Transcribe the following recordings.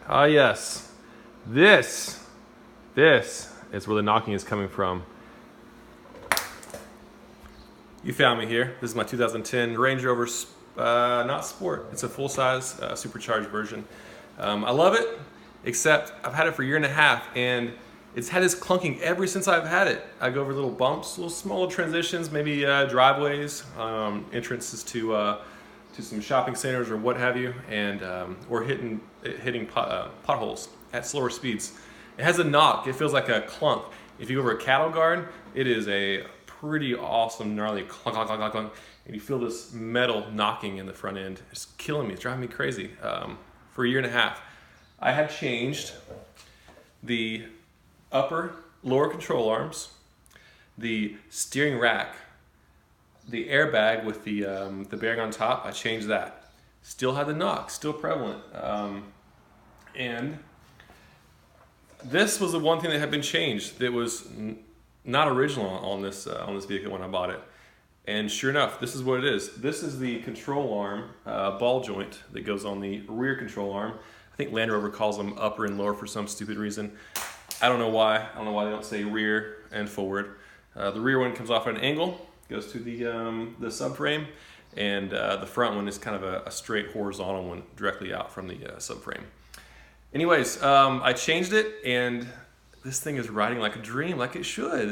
Ah yes, this is where the knocking is coming from. You found me here. This is my 2010 Range Rover, not Sport. It's a full-size supercharged version. I love it, except I've had it for a year and a half, and it's had this clunking ever since I've had it. I go over little bumps, little small transitions, maybe driveways, entrances to some shopping centers or what have you, and or hitting potholes at slower speeds. It has a knock. It feels like a clunk. If you go over a cattle guard, it is a pretty awesome, gnarly clunk, clunk, clunk, clunk, and you feel this metal knocking in the front end. It's killing me. It's driving me crazy. For a year and a half, I have changed the lower control arms, the steering rack, the airbag with the bearing on top. I changed that. Still had the knock, still prevalent, and this was the one thing that had been changed that was not original on this vehicle when I bought it. And sure enough, this is what it is. This is the control arm ball joint that goes on the rear control arm. I think Land Rover calls them upper and lower for some stupid reason. I don't know why. I don't know why they don't say rear and forward. The rear one comes off at an angle, goes to the subframe, and the front one is kind of a straight horizontal one directly out from the subframe. Anyways, I changed it, and this thing is riding like a dream, like it should.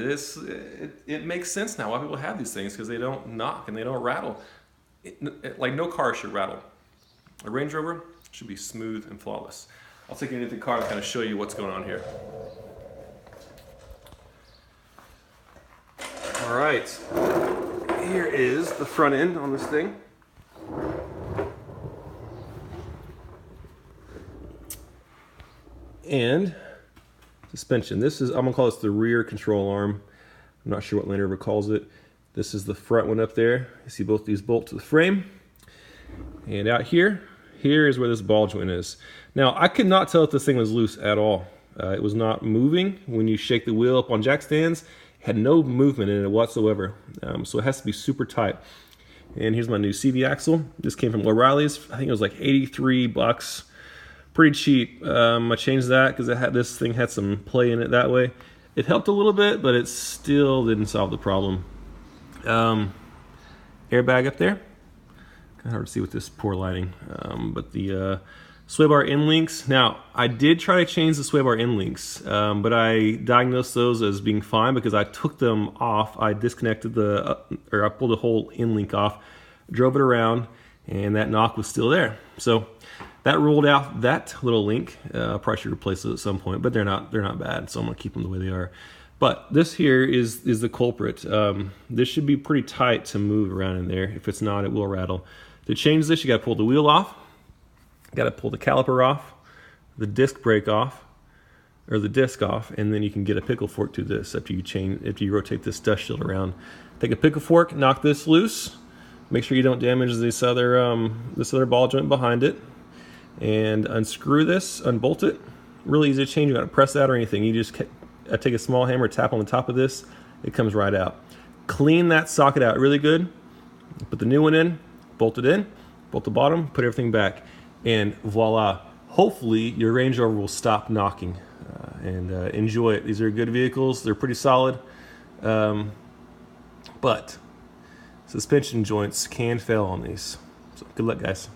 It makes sense now why people have these things, because they don't knock and they don't rattle. Like no car should rattle. A Range Rover should be smooth and flawless. I'll take you into the car and kind of show you what's going on here. All right, here is the front end on this thing. And suspension. This is, I'm gonna call this the rear control arm. I'm not sure what Land Rover calls it. This is the front one up there. You see both these bolts to the frame. And out here is where this ball joint is. Now, I could not tell if this thing was loose at all. It was not moving. When you shake the wheel up on jack stands, it had no movement in it whatsoever. So it has to be super tight. And here's my new CV axle. This came from O'Reilly's. I think it was like 83 bucks. Pretty cheap. I changed that because this thing had some play in it that way. It helped a little bit, but it still didn't solve the problem. Airbag up there. Kind of hard to see with this poor lighting. But the sway bar end links. Now, I did try to change the sway bar end links, but I diagnosed those as being fine because I took them off. I disconnected I pulled the whole end link off, drove it around, and that knock was still there. So that ruled out that little link. I probably should replace those at some point, but they're not bad, so I'm gonna keep them the way they are. But this here is the culprit. This should be pretty tight to move around in there. If it's not, it will rattle. To change this, you gotta pull the wheel off, gotta pull the caliper off, the disc brake off, or the disc off, and then you can get a pickle fork to this after you rotate this dust shield around. Take a pickle fork, knock this loose, make sure you don't damage this other ball joint behind it, and unscrew this, unbolt it. Really easy to change. You don't have to press that or anything. You just take a small hammer, tap on the top of this, it comes right out. Clean that socket out really good, put the new one in, bolt it in, bolt the bottom, put everything back, and voila. Hopefully your Range Rover will stop knocking and enjoy it. These are good vehicles. They're pretty solid, but suspension joints can fail on these. So good luck, guys.